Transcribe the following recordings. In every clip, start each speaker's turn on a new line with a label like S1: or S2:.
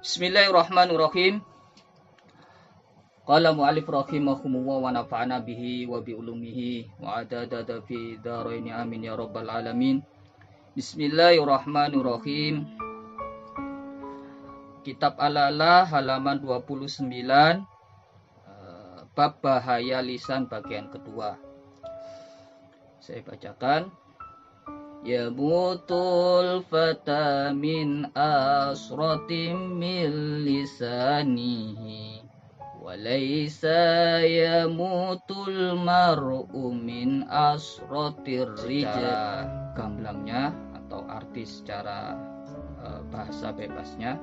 S1: Bismillahirrahmanirrahim. Qala mu'alif rahimahumullah wa nafa'ana bihi wa bi ulumihi wa adadada fi dharaini amin ya rabbal alamin. Bismillahirrahmanirrahim. Kitab Al-A'la halaman 29, bab bahaya lisan bagian kedua. Saya bacakan. Ya mutul fata min asratim min lisanihi walaysa yamutul mar'u min asratir rijal. Gamblangnya atau arti secara bahasa bebasnya,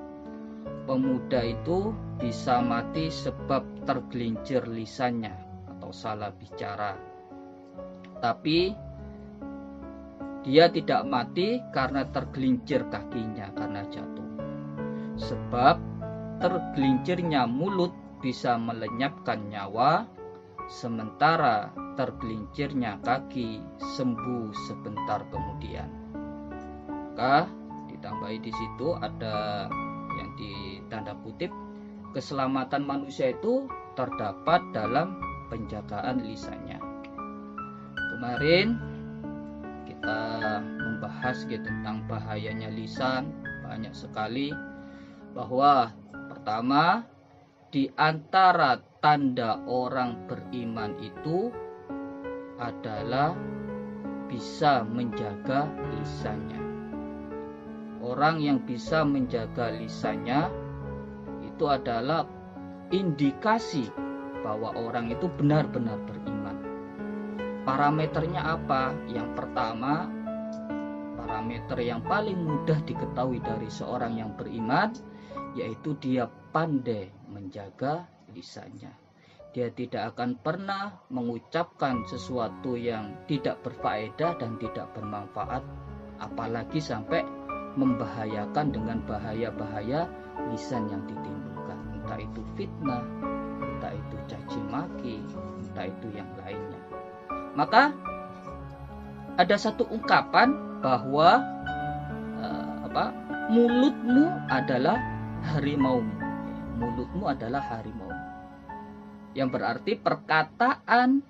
S1: pemuda itu bisa mati sebab tergelincir lisannya atau salah bicara. Tapi dia tidak mati karena tergelincir kakinya karena jatuh. Sebab tergelincirnya mulut bisa melenyapkan nyawa, sementara tergelincirnya kaki sembuh sebentar kemudian. Maka ditambahi di situ ada yang ditanda kutip, keselamatan manusia itu terdapat dalam penjagaan lisannya. Kemarin kita membahas tentang bahayanya lisan banyak sekali, bahwa pertama, di antara tanda orang beriman itu adalah bisa menjaga lisannya. Orang yang bisa menjaga lisannya itu adalah indikasi bahwa orang itu benar-benar beriman. Parameternya apa? Yang pertama, parameter yang paling mudah diketahui dari seorang yang beriman, yaitu dia pandai menjaga lisannya. Dia tidak akan pernah mengucapkan sesuatu yang tidak berfaedah dan tidak bermanfaat, apalagi sampai membahayakan dengan bahaya-bahaya lisan yang ditimbulkan. Entah itu fitnah, entah itu caci maki, entah itu yang lainnya. Maka ada satu ungkapan bahwa mulutmu adalah harimaumu. Mulutmu adalah harimau. Yang berarti perkataan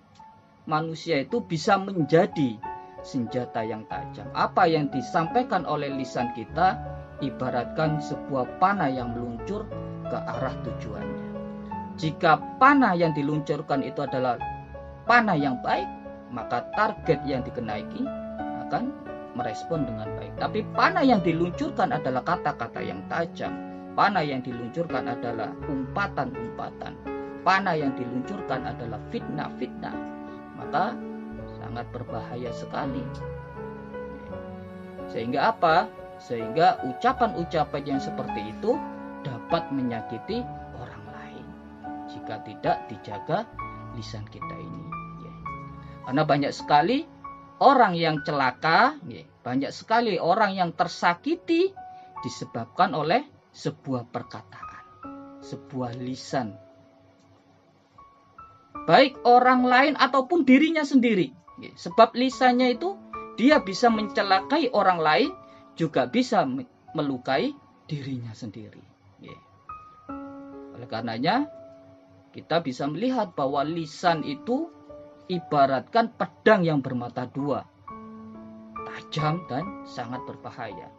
S1: manusia itu bisa menjadi senjata yang tajam. Apa yang disampaikan oleh lisan kita ibaratkan sebuah panah yang meluncur ke arah tujuannya. Jika panah yang diluncurkan itu adalah panah yang baik, maka target yang dikenaiki akan merespon dengan baik. Tapi panah yang diluncurkan adalah kata-kata yang tajam. Panah yang diluncurkan adalah umpatan-umpatan. Panah yang diluncurkan adalah fitnah-fitnah. Maka sangat berbahaya sekali. Sehingga apa? Sehingga ucapan-ucapan yang seperti itu dapat menyakiti orang lain jika tidak dijaga lisan kita ini. Karena banyak sekali orang yang celaka, banyak sekali orang yang tersakiti disebabkan oleh sebuah perkataan, sebuah lisan. Baik orang lain ataupun dirinya sendiri. Sebab lisannya itu dia bisa mencelakai orang lain, juga bisa melukai dirinya sendiri. Oleh karenanya kita bisa melihat bahwa lisan itu ibaratkan pedang yang bermata dua, tajam dan sangat berbahaya.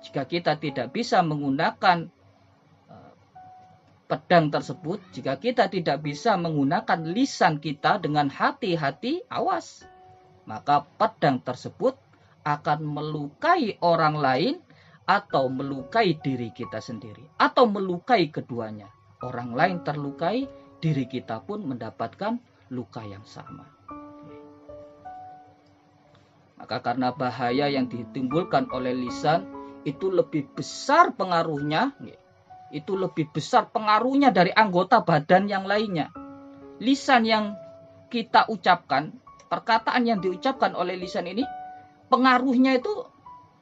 S1: Jika kita tidak bisa menggunakan pedang tersebut, jika kita tidak bisa menggunakan lisan kita dengan hati-hati, awas, maka pedang tersebut akan melukai orang lain atau melukai diri kita sendiri, atau melukai keduanya. Orang lain terlukai, diri kita pun mendapatkan luka yang sama. Maka karena bahaya yang ditimbulkan oleh lisan itu lebih besar pengaruhnya, itu lebih besar pengaruhnya dari anggota badan yang lainnya. Lisan yang kita ucapkan, perkataan yang diucapkan oleh lisan ini, pengaruhnya itu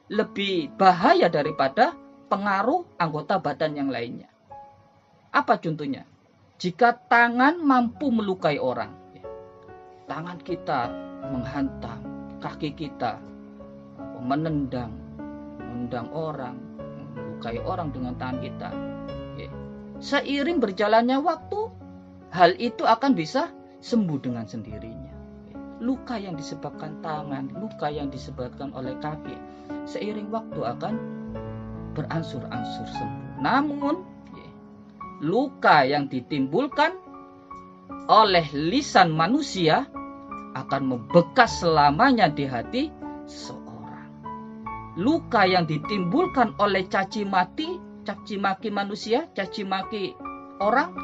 S1: lebih bahaya daripada pengaruh anggota badan yang lainnya. Apa contohnya? Jika tangan mampu melukai orang, tangan kita menghantam, kaki kita menendang orang, melukai orang dengan tangan kita, seiring berjalannya waktu, hal itu akan bisa sembuh dengan sendirinya. Luka yang disebabkan tangan, luka yang disebabkan oleh kaki, seiring waktu akan berangsur-angsur sembuh. Namun, luka yang ditimbulkan oleh lisan manusia akan membekas selamanya di hati seseorang. Luka yang ditimbulkan oleh caci maki manusia, caci maki orang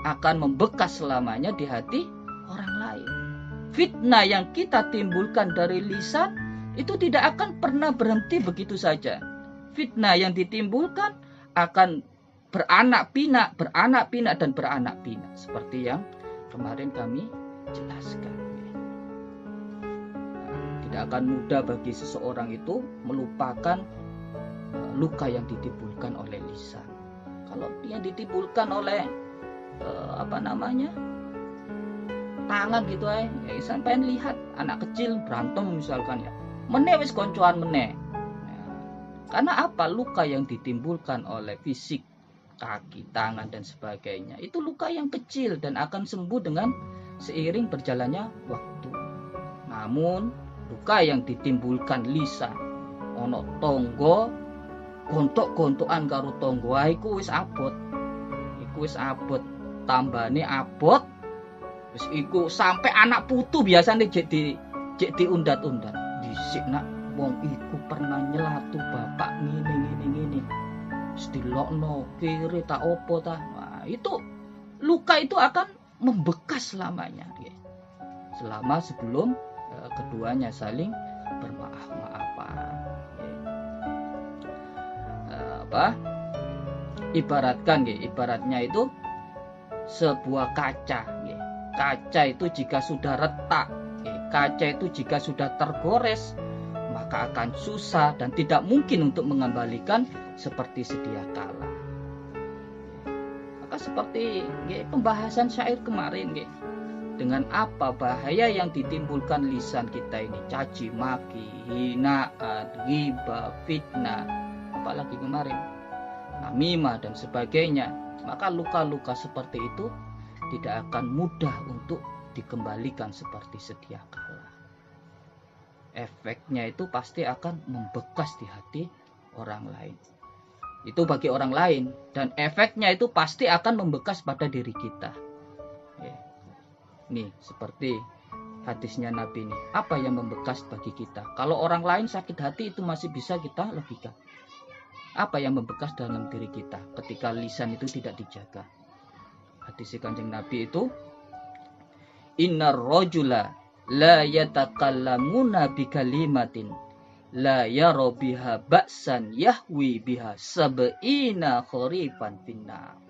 S1: akan membekas selamanya di hati orang lain. Fitnah yang kita timbulkan dari lisan itu tidak akan pernah berhenti begitu saja. Fitnah yang ditimbulkan akan beranak pinak dan beranak pinak seperti yang kemarin kami jelaskan. Tidak akan mudah bagi seseorang itu melupakan luka yang ditimbulkan oleh lisan. Kalau yang ditimbulkan oleh tangan gitu sampai lihat anak kecil berantem misalkan ya, meneh wis koncoan meneh. Karena apa? Luka yang ditimbulkan oleh fisik, kaki, tangan dan sebagainya itu luka yang kecil dan akan sembuh dengan seiring berjalannya waktu. Namun luka yang ditimbulkan lisan, ono tonggo gontok-gontokan karo tonggo, iku wis abot. Tambane abot. Wis iku sampai anak putu biasanya jek diundat-undat. Dhisik nak wong iku pernah nyelatu bapak ngene. Wis dilokno kiri tak opo ta. Nah, itu luka itu akan membekas selamanya. Selama sebelum keduanya saling bermaaf-maafan. Ibaratnya itu sebuah kaca. Kaca itu jika sudah retak, kaca itu jika sudah tergores, maka akan susah dan tidak mungkin untuk mengembalikan seperti sedia kala. Maka seperti pembahasan syair kemarin, dengan apa bahaya yang ditimbulkan lisan kita ini, caci maki, hinaan, ghibah, fitnah, apalagi kemarin namimah dan sebagainya, maka luka-luka seperti itu tidak akan mudah untuk dikembalikan seperti sedia kala. Efeknya itu pasti akan membekas di hati orang lain. Itu bagi orang lain, dan efeknya itu pasti akan membekas pada diri kita. Nih, seperti hadisnya Nabi ini. Apa yang membekas bagi kita? Kalau orang lain sakit hati itu masih bisa kita logika. Apa yang membekas dalam diri kita ketika lisan itu tidak dijaga? Hadis Kanjeng Nabi itu, innar rajula la yatakallamuna bikalimatin la yara biha ba'san yahwi biha sab'ina kharifan finnar.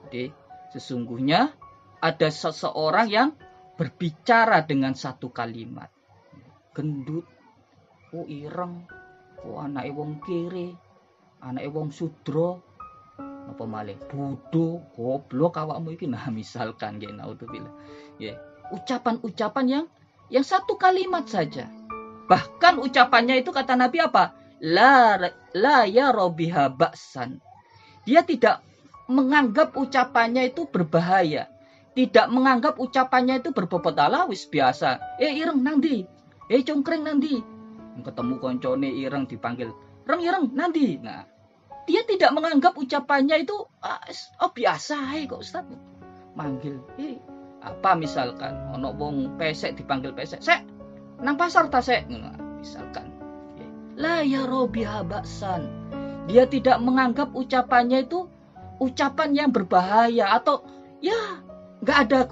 S1: Jadi sesungguhnya ada seseorang yang berbicara dengan satu kalimat. Gendut, ireng, anake wong kiri, anake wong sudra, apa malih bodoh, goblok awakmu iki, nah misalkan naudzubillah. Ucapan-ucapan yang satu kalimat saja. Bahkan ucapannya itu kata Nabi apa? La yara biha ba'san. Dia tidak menganggap ucapannya itu berbahaya. Tidak menganggap ucapannya itu berbobot, ala wis biasa. Ireng nandi. Congkreng nandi. Ketemu koncone ireng dipanggil, "Ireng nandi." Nah, dia tidak menganggap ucapannya itu biasa kok Ustaz. Manggil, apa misalkan ono wong pesek dipanggil pesek, "Sek, nang pasar ta sek?" Nah, misalkan. La yara biha ba'san. Dia tidak menganggap ucapannya itu ucapan yang berbahaya atau enggak ada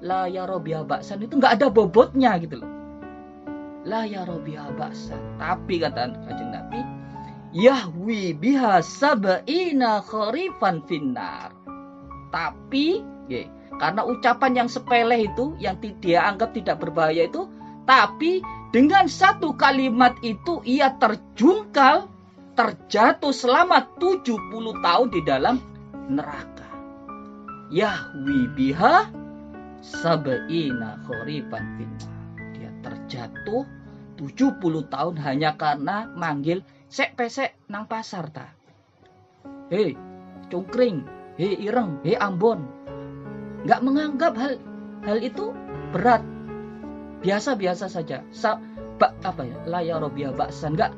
S1: la yara biha ba'san itu enggak ada bobotnya gitu loh. La yara biha ba'san. Tapi kata Kanjeng Nabi, yahwi biha sab'ina kharifan finnar. Tapi karena ucapan yang sepele itu, yang dia anggap tidak berbahaya itu, tapi dengan satu kalimat itu ia terjatuh selama 70 tahun di dalam neraka. Yahwi biha sab'ina kharifan finnar. Dia terjatuh 70 tahun hanya karena manggil, "Sek pesek nang pasar ta." Congkring, hei ireng, hei Ambon. Nggak menganggap hal itu berat, biasa-biasa saja. La Robiah baksan, nggak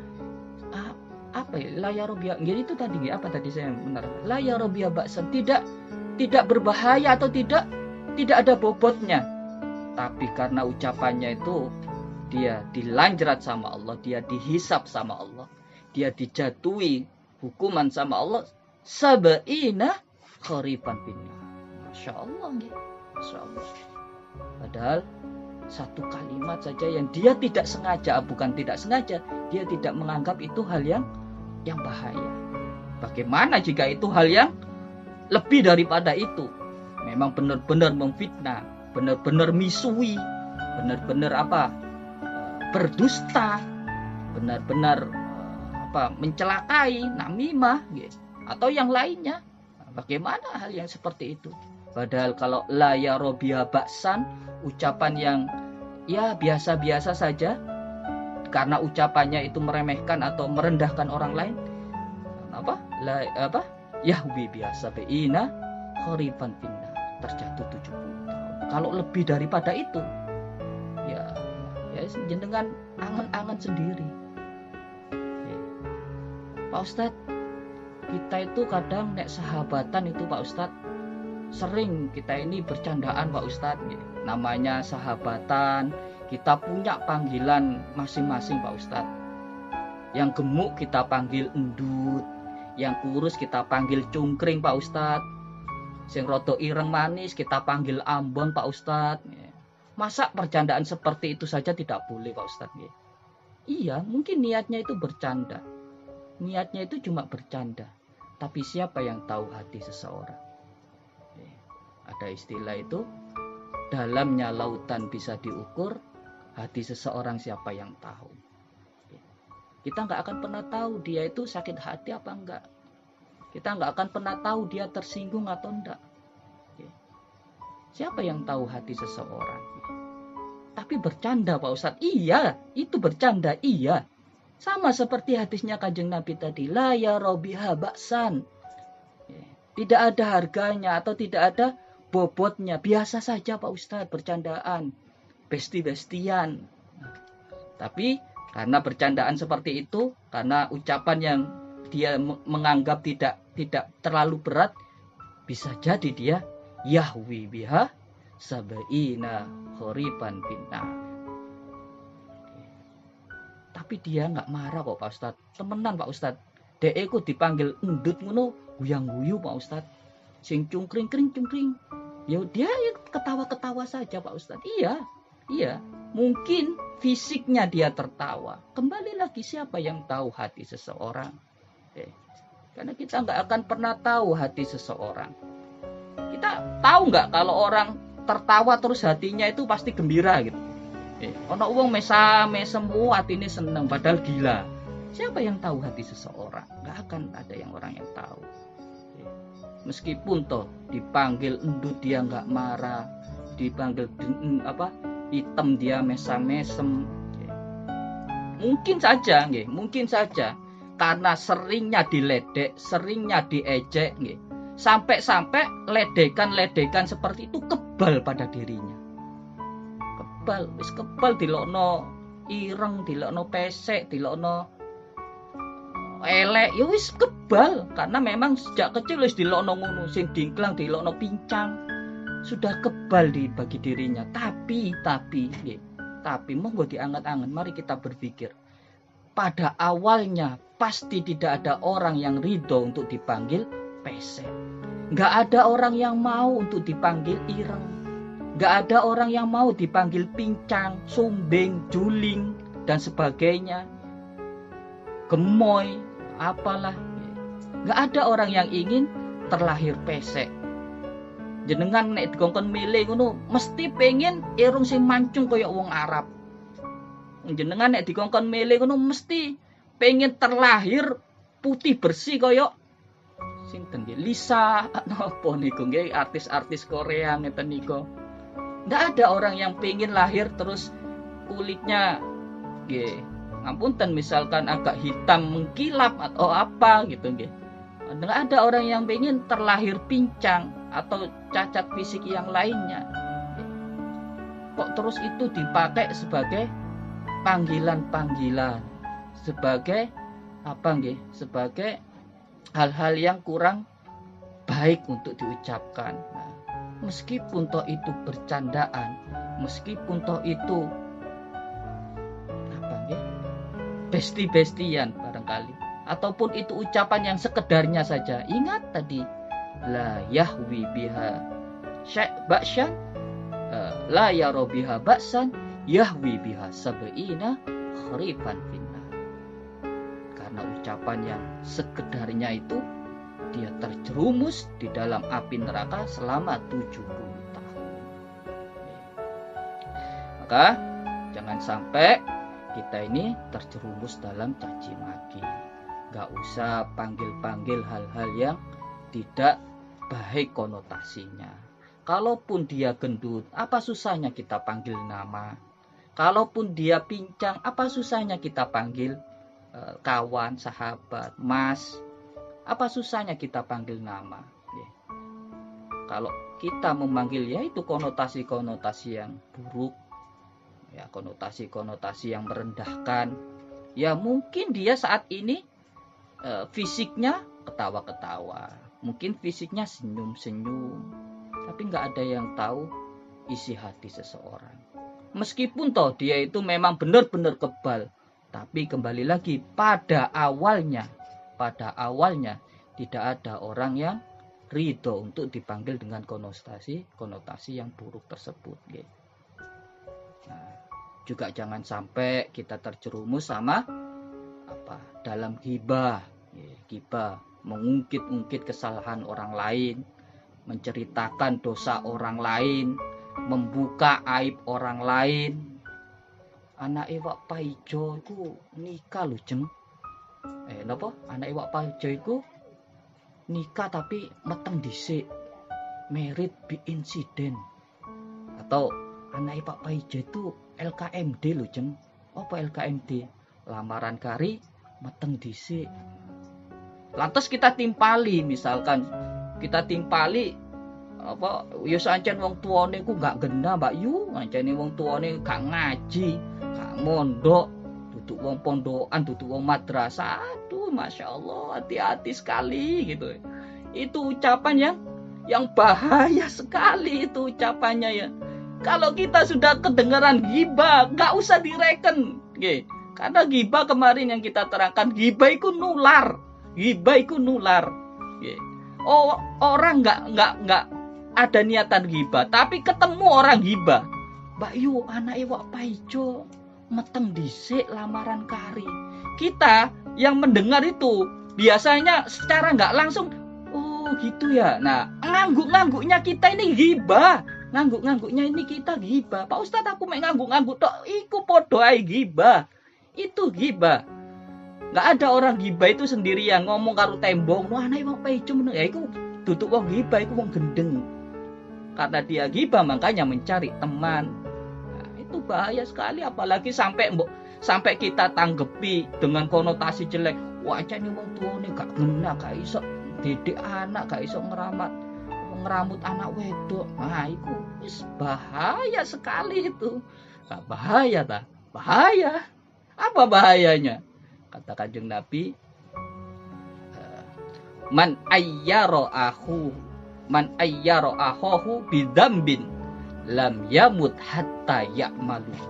S1: la Robiah. Jadi itu tadi apa tadi saya benar? La Robiah baksan, tidak berbahaya atau tidak ada bobotnya. Tapi karena ucapannya itu dia dilanjrat sama Allah, dia dihisap sama Allah, dia dijatuhi hukuman sama Allah, sab'ina kharifan finnar. Masya Allah, Masya Allah. Padahal satu kalimat saja yang dia tidak sengaja, bukan tidak sengaja, dia tidak menganggap itu hal yang bahaya. Bagaimana jika itu hal yang lebih daripada itu? Memang benar-benar memfitnah, benar-benar misui, benar-benar berdusta, benar-benar mencelakai, namimah, atau yang lainnya. Bagaimana hal yang seperti itu? Padahal kalau la Robiah baksan, ucapan yang ya biasa-biasa saja, karena ucapannya itu meremehkan atau merendahkan orang lain, Yahwi biasa beina kharifan finnar, terjatuh 70 tahun. Kalau lebih daripada itu, ya jenengan angan-angan sendiri. Pak Ustadz, kita itu kadang nek sahabatan itu Pak Ustadz, sering kita ini bercandaan Pak Ustadz, namanya sahabatan, kita punya panggilan masing-masing Pak Ustadz. Yang gemuk kita panggil endut, yang kurus kita panggil cungkring Pak Ustadz, sing rada ireng manis kita panggil Ambon Pak Ustadz. Masa percandaan seperti itu saja tidak boleh Pak Ustadz? Iya, mungkin niatnya itu bercanda, niatnya itu cuma bercanda, tapi siapa yang tahu hati seseorang? Ada istilah itu, dalamnya lautan bisa diukur, hati seseorang siapa yang tahu. Kita nggak akan pernah tahu dia itu sakit hati apa enggak. Kita nggak akan pernah tahu dia tersinggung atau enggak. Siapa yang tahu hati seseorang? Tapi bercanda Pak Ustadz, iya, itu bercanda, iya. Sama seperti hadisnya Kanjeng Nabi tadi, la Robiah baksan. Tidak ada harganya atau tidak ada bobotnya, biasa saja Pak Ustadz, bercandaan, besti-bestian. Tapi karena bercandaan seperti itu, karena ucapan yang dia menganggap tidak terlalu berat, bisa jadi dia Yahwi biha sab'ina kharifan finnar. Tapi dia nggak marah kok Pak Ustadz, temenan Pak Ustadz. Dek ku dipanggil endut ngono guyang-guyu Pak Ustadz, sing cungkring, ya dia ketawa-ketawa saja Pak Ustadz. Iya, mungkin fisiknya dia tertawa. Kembali lagi, siapa yang tahu hati seseorang? Karena kita nggak akan pernah tahu hati seseorang. Kita tahu nggak kalau orang tertawa terus hatinya itu pasti gembira gitu. Ono wong mesem atine seneng padahal gila. Siapa yang tahu hati seseorang? Nggak akan ada orang yang tahu. Meskipun toh dipanggil endut dia nggak marah, dipanggil hitam dia mesem. Mungkin saja karena seringnya diledek, seringnya diejek, sampai ledekan seperti itu kebal pada dirinya. Kebal dilokno ireng, dilokno pesek, dilokno elek, ya wis kebal karena memang sejak kecil wis dilokno ngono, sing dingklang dilokno pincang, sudah kebal bagi dirinya. Tapi monggo diangat-angat, mari kita berpikir. Pada awalnya pasti tidak ada orang yang ridho untuk dipanggil pesek. Nggak ada orang yang mau untuk dipanggil ireng. Nggak ada orang yang mau dipanggil pincang, sumbing, juling, dan sebagainya. Gemoy, apalah. Nggak ada orang yang ingin terlahir pesek. Jenengan nek dikongkon milih ngono mesti pengen irung sing mancung kaya wong Arab. Jenengan nek dikongkon milih ngono mesti pengen terlahir putih bersih kaya sinten nggih, Lisa napa niku nggih, artis-artis Korea ngeten niku. Nggak ada orang yang pengen lahir terus kulitnya nggih, ngapunten misalkan agak hitam mengkilap atau apa gitu nggih. Nggak ada orang yang ingin terlahir pincang atau cacat fisik yang lainnya. Kok terus itu dipakai sebagai panggilan-panggilan, sebagai apa nggih? Sebagai hal-hal yang kurang baik untuk diucapkan. Nah, meskipun toh itu bercandaan, meskipun toh itu apa nggih? Besti-bestian barangkali, ataupun itu ucapan yang sekedarnya saja. Ingat tadi, la yahwi biha ba'syan, la yaro biha ba'san, yahwi biha sab'ina kharifan finnar. Karena ucapan yang sekedarnya itu, dia terjerumus di dalam api neraka selama 70 tahun. Maka jangan sampai kita ini terjerumus dalam caci maki. Gak usah panggil-panggil hal-hal yang tidak baik konotasinya. Kalaupun dia gendut, apa susahnya kita panggil nama? Kalaupun dia pincang, apa susahnya kita panggil kawan, sahabat, mas? Apa susahnya kita panggil nama? Ya. Kalau kita memanggil, ya itu konotasi-konotasi yang buruk, ya konotasi-konotasi yang merendahkan. Ya mungkin dia saat ini fisiknya ketawa-ketawa, mungkin fisiknya senyum-senyum, tapi nggak ada yang tahu isi hati seseorang. Meskipun toh dia itu memang benar-benar kebal, tapi kembali lagi pada awalnya tidak ada orang yang ridho untuk dipanggil dengan konotasi yang buruk tersebut. Nah, juga jangan sampai kita terjerumus sama dalam ghibah, mengungkit-ungkit kesalahan orang lain, menceritakan dosa orang lain, membuka aib orang lain. Anak Wak Paijo itu nikah lho jeng. Napa? Anak Wak Paijo itu nikah tapi meteng dhisik, married by incident. Atau anak Wak Paijo itu LKMD lho jeng. Apa LKMD? Lamaran kari meteng dhisik. Lantas kita timpali, misalkan kita timpali apa ya sancen wong tuane ku gak genah Mbak Yu, ancene wong tuane gak ngaji, gak mondok, duduk wong pondokan, duduk wong madrasah. Aduh, Masya Allah, hati-hati sekali gitu. Itu ucapan yang bahaya sekali, itu ucapannya ya. Kalau kita sudah kedengaran ghibah, gak usah direken, nggih. Karena ghibah kemarin yang kita terangkan, ghibah itu nular. Ghibah itu nular. Oh, orang nggak ada niatan ghibah, tapi ketemu orang ghibah. Mbak Yu, anak Wak Paijo meteng dhisik lamaran kari. Kita yang mendengar itu biasanya secara nggak langsung, oh gitu ya. Nah, ngangguk-ngangguknya kita ini ghibah. Ngangguk-ngangguknya ini kita ghibah. Pak Ustadz, aku mek ngangguk-ngangguk tok, iku podo ae ghibah. Itu ghibah. Nggak ada orang ghibah itu sendirian ngomong karo tembok, "Wah, anak Wak Paijo meneng." Ya iku duduk wong ghibah, iku wong gendeng. Karena dia ghibah makanya mencari teman. Nah, itu bahaya sekali, apalagi sampai kita tanggepi dengan konotasi jelek. Wah, jane wong tuane gak genah, gak iso didik anak, gak iso ngeramut anak wedok. Nah, itu wis bahaya sekali itu. Gak bahaya ta? Bahaya. Apa bahayanya? Kata Kanjeng Nabi, man ayyara akhahu bidzambin lam yamut hatta ya'malu.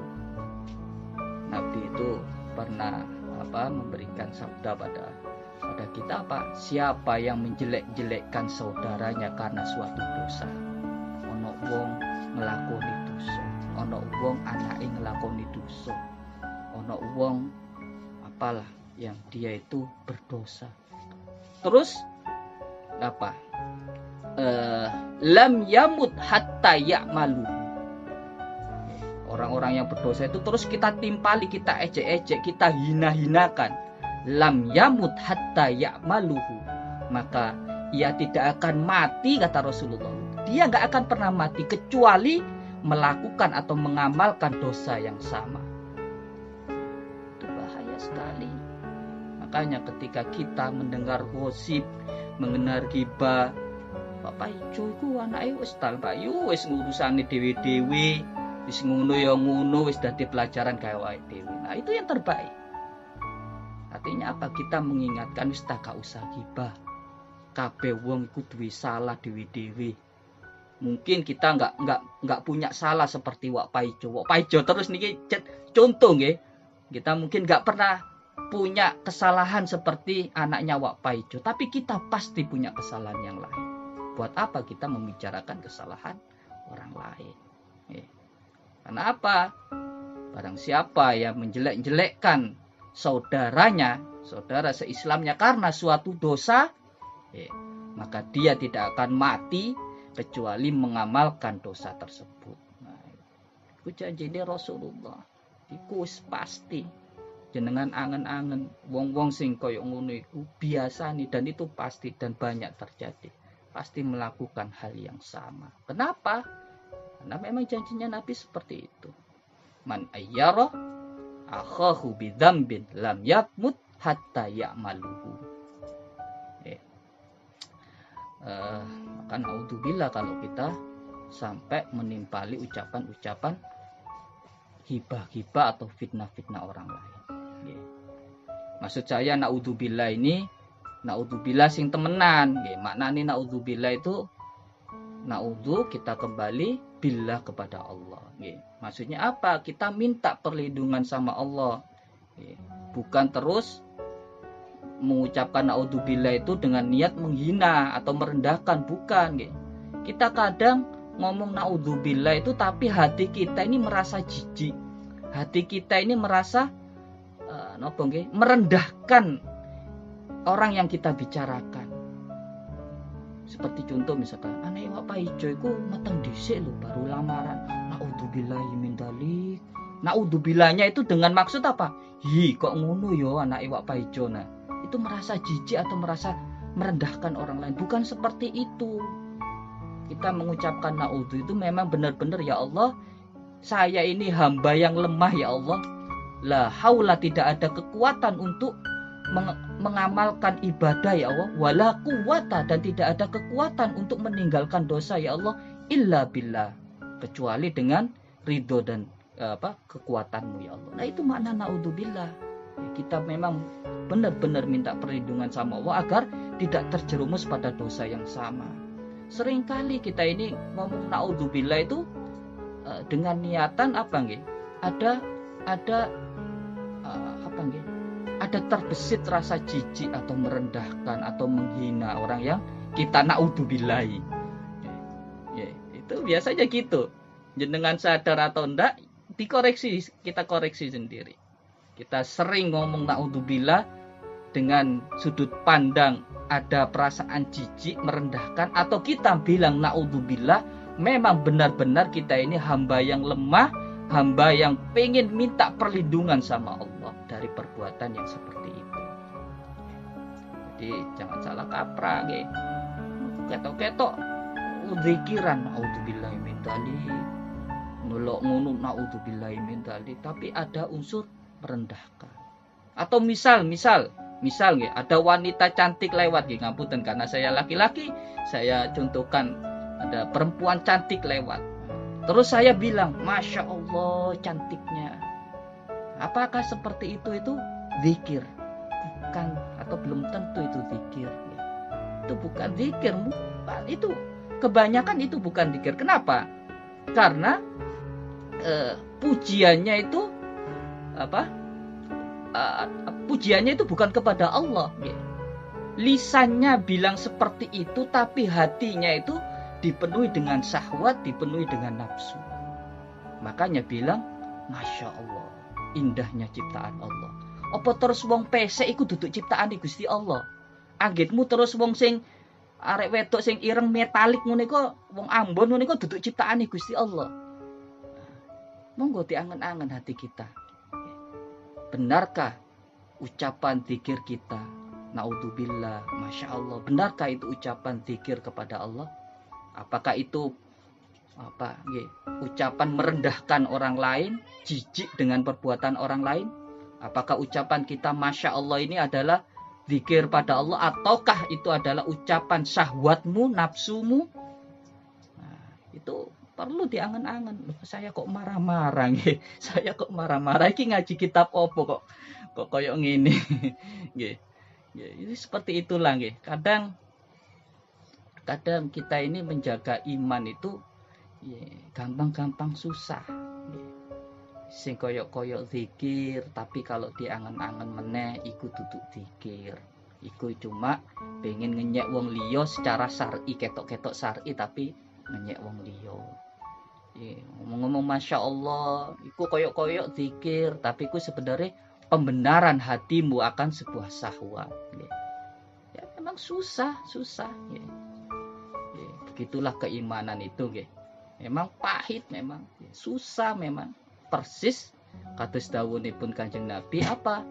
S1: Nabi itu pernah memberikan sabda pada kita siapa yang menjelek-jelekkan saudaranya karena suatu dosa, ono wong nglakoni dosa, ono wong anake nglakoni dosa, ono wong apalah yang dia itu berdosa. Terus lam yamut hatta ya'malu. Orang-orang yang berdosa itu terus kita timpali, kita ejek-ejek, kita hina-hinakan. Lam yamut hatta ya'maluhu. Maka ia tidak akan mati, kata Rasulullah. Dia nggak akan pernah mati kecuali melakukan atau mengamalkan dosa yang sama. Itu bahaya sekali. Makanya ketika kita mendengar gosip, mengenar ghibah. Bapak ijo iku anake wis talbayu wis ngurusane dhewe-dhewe, wis ngono ya ngono, wis dadi pelajaran gawe awake dhewe. Nah, itu yang terbaik. Artinya apa? Kita mengingatkan wis tak usah ghibah. Kabeh wong iku duwe salah dhewe-dhewe. Mungkin kita nggak punya salah seperti Wak Paijo. Wak Paijo terus niki contoh nggih. Kita mungkin nggak pernah punya kesalahan seperti anaknya Wak Paijo, tapi kita pasti punya kesalahan yang lain. Buat apa kita membicarakan kesalahan orang lain? Karena apa? Barang siapa yang menjelek-jelekkan saudaranya, saudara seislamnya karena suatu dosa, maka dia tidak akan mati kecuali mengamalkan dosa tersebut. Nah, itu janjine Rasulullah. Iku pasti jenengan angen-angen wong-wong sing koyo ngono iku biasa nih, dan itu pasti dan banyak terjadi. Pasti melakukan hal yang sama. Kenapa? Karena memang janjinya Nabi seperti itu. Man ayyara akhahu bidzambin lam yamut hatta ya'maluhu. Maka naudzubillah kalau kita sampai menimpali ucapan-ucapan hibah-hibah atau fitnah-fitnah orang lain. Maksud saya naudzubillah ini naudzubillah sing temenan. Maknanya naudzubillah itu naudzu kita kembali billah kepada Allah. Maksudnya apa? Kita minta perlindungan sama Allah. Bukan terus mengucapkan naudzubillah itu dengan niat menghina atau merendahkan, bukan. Kita kadang ngomong naudzubillah itu tapi hati kita ini merasa jijik, hati kita ini merasa merendahkan orang yang kita bicarakan. Seperti contoh misalkan anake Wak Paijo iku meteng dhisik lho baru lamaran, naudzubillahi min dzalik. Naudzubilahnya itu dengan maksud apa? Kok ngono yo anake Wak Paijo. Nah, itu merasa jijik atau merasa merendahkan orang lain. Bukan seperti itu. Kita mengucapkan naudzu itu memang benar-benar, ya Allah, saya ini hamba yang lemah, ya Allah. La haula, tidak ada kekuatan untuk mengamalkan ibadah, ya Allah. Wala quwata, dan tidak ada kekuatan untuk meninggalkan dosa, ya Allah. Illa billah, kecuali dengan ridho dan kekuatanmu, ya Allah. Nah, itu makna naudzubillah. Kita memang benar-benar minta perlindungan sama Allah agar tidak terjerumus pada dosa yang sama. Seringkali kita ini ngomong naudzubillah itu dengan niatan apa nggih? Ada terbesit rasa jijik atau merendahkan atau menghina orang yang kita naudzubillahi. Itu biasanya gitu. Jenengan sadar atau enggak, dikoreksi, kita koreksi sendiri. Kita sering ngomong naudzubillah dengan sudut pandang ada perasaan jijik, merendahkan, atau kita bilang naudzubillah memang benar-benar kita ini hamba yang lemah, hamba yang pengen minta perlindungan sama Allah dari perbuatan yang seperti itu. Jadi jangan salah kaprah, ketok-ketok zikiran naudzubillahi min dzalik, nulok ngunu naudzubillahi min dzalik, tapi ada unsur merendahkan. Atau misal nggih, ada wanita cantik lewat nggih, ngapunten karena saya laki-laki, saya contohkan ada perempuan cantik lewat. Terus saya bilang, Masya Allah cantiknya. Apakah seperti itu zikir? Bukan, atau belum tentu itu zikir. Itu bukan zikir, itu kebanyakan itu bukan zikir. Kenapa? Karena pujiannya itu pujiannya itu bukan kepada Allah. Lisannya bilang seperti itu, tapi hatinya itu dipenuhi dengan syahwat, dipenuhi dengan nafsu. Makanya bilang, Masya Allah, indahnya ciptaan Allah. Apa terus wong pesek iku duduk ciptaan Gusti Allah? Anggitmu terus wong sing arek wedok sing ireng metalik ngono iku, wong Ambon ngono iku duduk ciptaan Gusti Allah. Monggo diangen-angen hati kita. Benarkah ucapan zikir kita? Naudzubillah, Masya Allah. Benarkah itu ucapan zikir kepada Allah? Apakah itu ucapan merendahkan orang lain, jijik dengan perbuatan orang lain? Apakah ucapan kita Masya Allah ini adalah zikir pada Allah, ataukah itu adalah ucapan syahwatmu, nafsumu? Nah, itu perlu diangen-angen. Loh, saya kok marah-marah nggih. Saya kok marah-marah iki ngaji kitab opo kok koyo ngene. Nggih. Ini seperti itulah nggih. Kadang kita ini menjaga iman itu gampang-gampang susah. Sing koyok-koyok zikir, tapi kalau diangen-angen meneh iku duduk zikir. Iku cuma pengen ngenyek wong liya secara syar'i, ketok-ketok syar'i, tapi ngenyek wong liya. Ngomong-ngomong Masya Allah, iku koyok-koyok zikir, tapi iku sebenarnya pembenaran hatimu akan sebuah syahwat. Ya memang susah. Begitulah keimanan itu, memang pahit, memang susah, memang persis kados dawuhipun Kanjeng Nabi apa?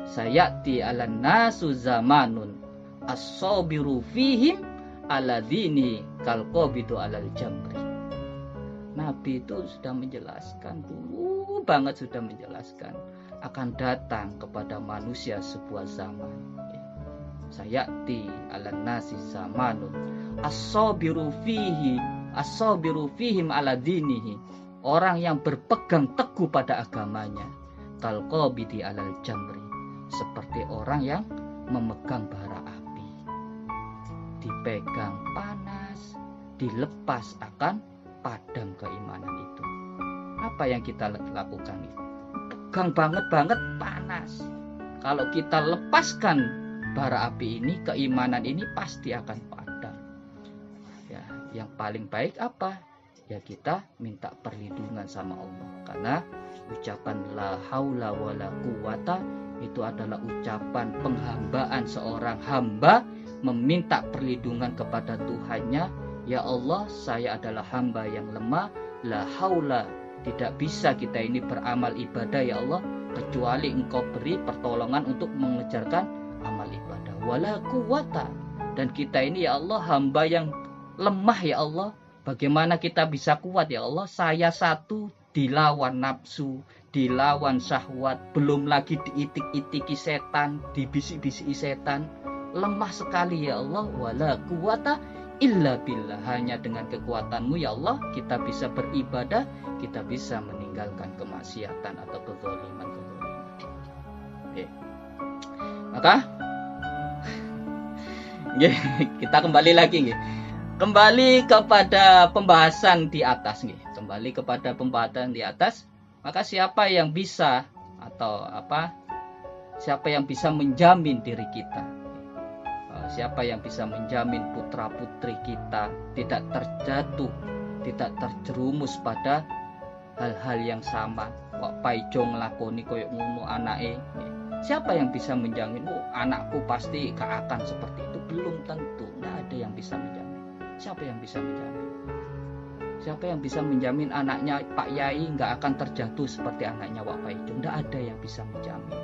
S1: Sayati 'alan nasu zamanun as-sabiru fihim ala dini kal qabidu 'alal jamri. Nabi itu sudah menjelaskan, dulu banget sudah menjelaskan akan datang kepada manusia sebuah zaman. Sayati 'alan nasi zamanun as-sabiru fihim ala dinihi. Orang yang berpegang teguh pada agamanya, kalqabidi alal jamri, seperti orang yang memegang bara api. Dipegang panas, dilepas akan padam keimanan itu. Apa yang kita lakukan itu? Pegang banget panas. Kalau kita lepaskan bara api ini, keimanan ini pasti akan padam. Ya, yang paling baik apa? Ya kita minta perlindungan sama Allah, karena ucapan la haula wala quwata itu adalah ucapan penghambaan seorang hamba meminta perlindungan kepada Tuhannya. Ya Allah, saya adalah hamba yang lemah, la haula, tidak bisa kita ini beramal ibadah ya Allah kecuali Engkau beri pertolongan untuk mengejarkan amal ibadah, wala quwata, dan kita ini ya Allah hamba yang lemah ya Allah. Bagaimana kita bisa kuat ya Allah? Saya satu dilawan nafsu, dilawan syahwat, belum lagi diitik-itiki setan, dibisik-bisiki setan. Lemah sekali ya Allah. Wala quwata illa billah. Hanya dengan kekuatanmu ya Allah kita bisa beribadah, kita bisa meninggalkan kemaksiatan atau kezaliman. Oke. Maka kita kembali lagi nih. Kembali kepada pembahasan di atas nih. Maka siapa yang bisa siapa yang bisa menjamin diri kita? Siapa yang bisa menjamin putra-putri kita tidak terjatuh, tidak terjerumus pada hal-hal yang sama? Wak paijo nglakoni koyo ngono anake. Siapa yang bisa menjamin anakku pasti gak akan seperti itu? Belum tentu. Tidak ada yang bisa menjamin. Siapa yang bisa menjamin? Siapa yang bisa menjamin anaknya Pak Yai nggak akan terjatuh seperti anaknya Wak Paijo? Nggak ada yang bisa menjamin.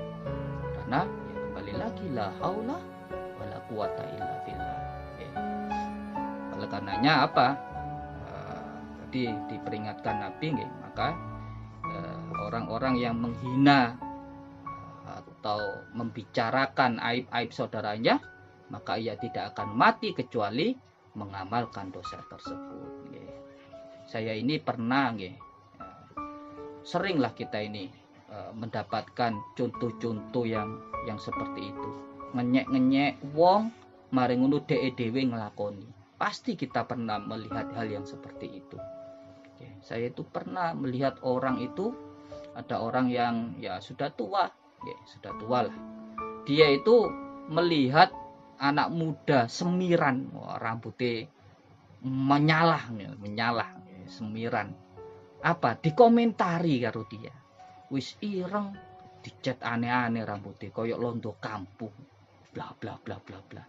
S1: Karena ya kembali lagi la haula wala quwata illa billah. Oleh karenanya apa? Tadi diperingatkan Nabi, maka orang-orang yang menghina atau membicarakan aib-aib saudaranya, maka ia tidak akan mati kecuali mengamalkan dosa tersebut. Saya ini pernah, seringlah kita ini mendapatkan contoh-contoh yang seperti itu. Ngenyek wong, mari ngono dhewe nglakoni. Pasti kita pernah melihat hal yang seperti itu. Saya itu pernah melihat orang itu, ada orang yang ya sudah tua lah. Dia itu melihat anak muda semiran, rambutnya menyalah, semiran. Apa? Dikomentari karo dia. Wis ireng, dicat aneh-aneh rambutnya, koyok londo kampung, bla bla bla bla bla.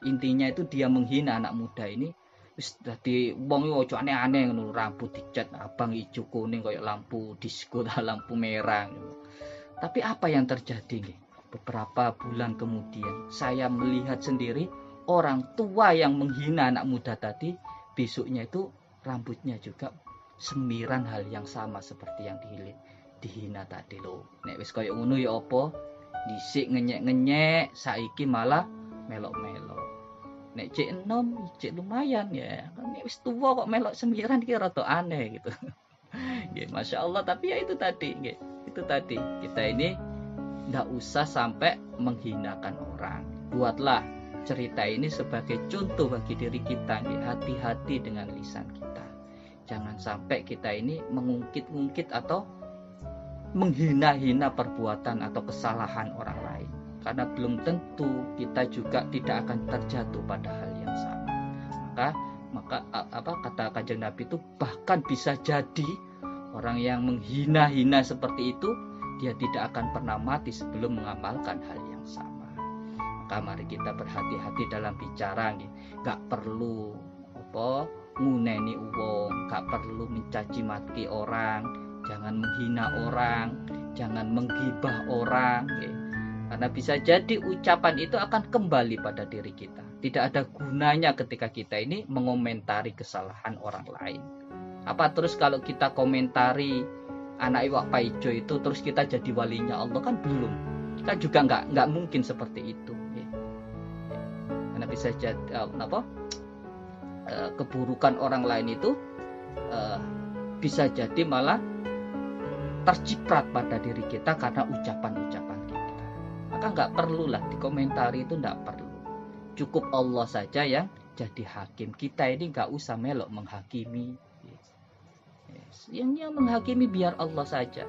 S1: Intinya itu dia menghina anak muda ini. Wis dadi wong ojo aneh-aneh ngono, rambut dicat abang ijo kuning koyok lampu disko, lampu merah. Tapi apa yang terjadi? Beberapa bulan kemudian saya melihat sendiri orang tua yang menghina anak muda tadi, besoknya itu rambutnya juga semiran hal yang sama seperti yang dihina tadi loh. Nek wis koyo ngono ya apa? Dhisik ngenyek-ngenyek, saiki malah melok-melok. Nek cek enom, cek lumayan ya. Nek wis tuwa kok melok sembilan iki rada aneh gitu. Nggih, Masya Allah, tapi ya itu tadi, nggih. Itu tadi. Kita ini nggak usah sampai menghinakan orang. Buatlah cerita ini sebagai contoh bagi diri kita, nggih. Hati-hati dengan lisan kita. Jangan sampai kita ini mengungkit-ungkit atau menghina-hina perbuatan atau kesalahan orang lain, karena belum tentu kita juga tidak akan terjatuh pada hal yang sama. Maka kata Kanjeng Nabi itu, bahkan bisa jadi orang yang menghina-hina seperti itu dia tidak akan pernah mati sebelum mengamalkan hal yang sama. Maka mari kita berhati-hati dalam bicara, nggak perlu nguneni wong, nggak perlu mencaci maki orang, jangan menghina orang, jangan menggibah orang, karena bisa jadi ucapan itu akan kembali pada diri kita. Tidak ada gunanya ketika kita ini mengomentari kesalahan orang lain. Apa terus kalau kita komentari anak iwak paijo itu terus kita jadi walinya Allah? Kan belum. Kita juga nggak mungkin seperti itu. Karena bisa jadi keburukan orang lain itu bisa jadi malah terciprat pada diri kita karena ucapan-ucapan kita. Maka nggak perlulah dikomentari, itu nggak perlu. Cukup Allah saja yang jadi hakim. Kita ini nggak usah melok menghakimi. Yang menghakimi biar Allah saja.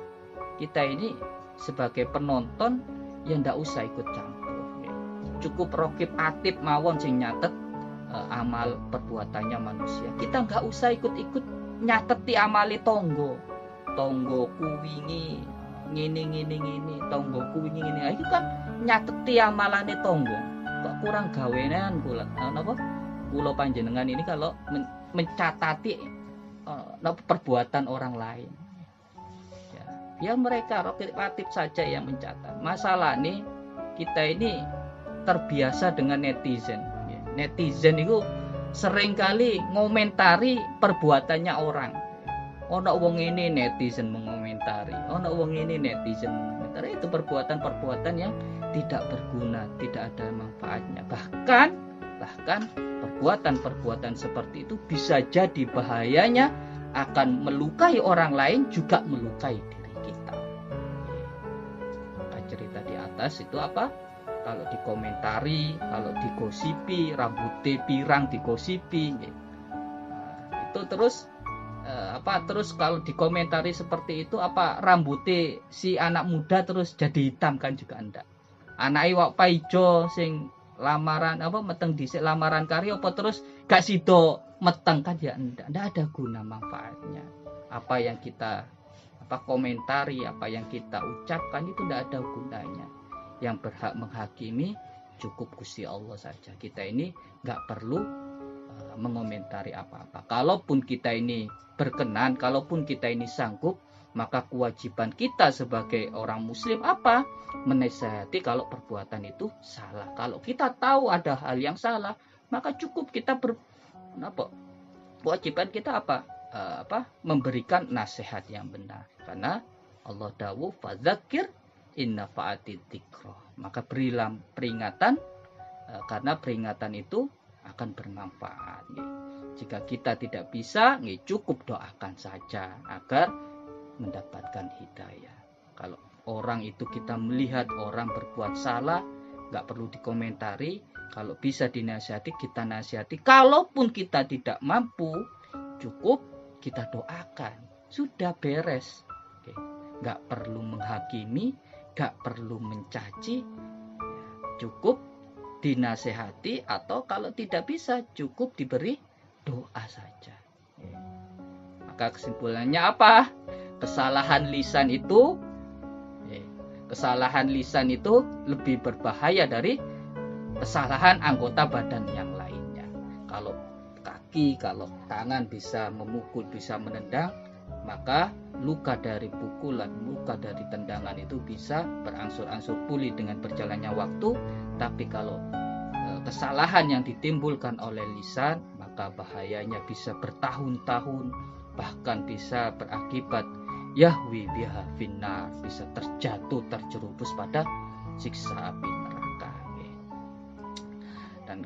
S1: Kita ini sebagai penonton yang nggak usah ikut campur. Cukup Raqib Atid mawon sing nyatet amal perbuatannya manusia. Kita nggak usah ikut-ikut nyateti amali tonggo kuwingi ngini tonggoku ngini. Itu kan nyateti amalane tonggo. Kok kurang gawenan kula panjenengan ini kalau mencatati perbuatan orang lain. Ya, biar mereka Raqib Atid saja yang mencatat. Masalah nih kita ini terbiasa dengan netizen. Netizen itu seringkali ngomentari perbuatannya orang. Ono wong ini netizen mengomentari, ono wong ini netizen mengomentari. Itu perbuatan-perbuatan yang tidak berguna, tidak ada manfaatnya. Bahkan perbuatan-perbuatan seperti itu bisa jadi bahayanya akan melukai orang lain, juga melukai diri kita. Maka cerita di atas itu apa? Kalau dikomentari, kalau digosipi, rambutnya pirang digosipi, itu terus terus kalau dikomentari seperti itu rambutnya si anak muda terus jadi hitam kan juga enggak. Anak iwak paijo sing lamaran meteng dhisik lamaran karya terus gak sido meteng kan ya enggak ada guna manfaatnya. Apa yang kita komentari, apa yang kita ucapkan itu enggak ada gunanya. Yang berhak menghakimi cukup Gusti Allah saja. Kita ini enggak perlu mengomentari apa-apa. Kalaupun kita ini berkenan, kalaupun kita ini sanggup, maka kewajiban kita sebagai orang muslim menasihati kalau perbuatan itu salah. Kalau kita tahu ada hal yang salah, maka cukup kita kewajiban kita memberikan nasihat yang benar. Karena Allah dawuh fadzakir inna fa'atid dzikra. Maka berilah peringatan karena peringatan itu akan bermanfaat. Jika kita tidak bisa, cukup doakan saja agar mendapatkan hidayah. Kalau orang itu kita melihat orang berbuat salah, nggak perlu dikomentari. Kalau bisa dinasihati, kita nasihati. Kalaupun kita tidak mampu, cukup kita doakan. Sudah beres. Nggak perlu menghakimi, nggak perlu mencaci. Cukup dinasehati, atau kalau tidak bisa cukup diberi doa saja. Maka kesimpulannya apa? Kesalahan lisan itu lebih berbahaya dari kesalahan anggota badan yang lainnya. Kalau kaki, kalau tangan bisa memukul, bisa menendang, maka luka dari pukulan, luka dari tendangan itu bisa berangsur-angsur pulih dengan berjalannya waktu. Tapi kalau kesalahan yang ditimbulkan oleh lisan, maka bahayanya bisa bertahun-tahun, bahkan bisa berakibat yahwi biha finnar, bisa terjerumus pada siksa api neraka. Dan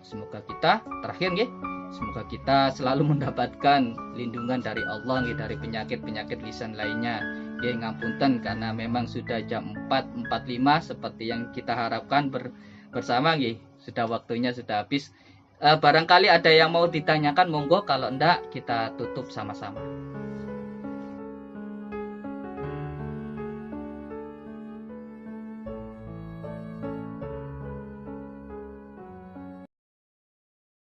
S1: semoga kita terakhir nggih, semoga kita selalu mendapatkan lindungan dari Allah nggih, dari penyakit-penyakit lisan lainnya. Nggih, ngapunten karena memang sudah jam 4.45 seperti yang kita harapkan bersama nggih. Sudah waktunya sudah habis. Barangkali ada yang mau ditanyakan, monggo, kalau enggak kita tutup sama-sama.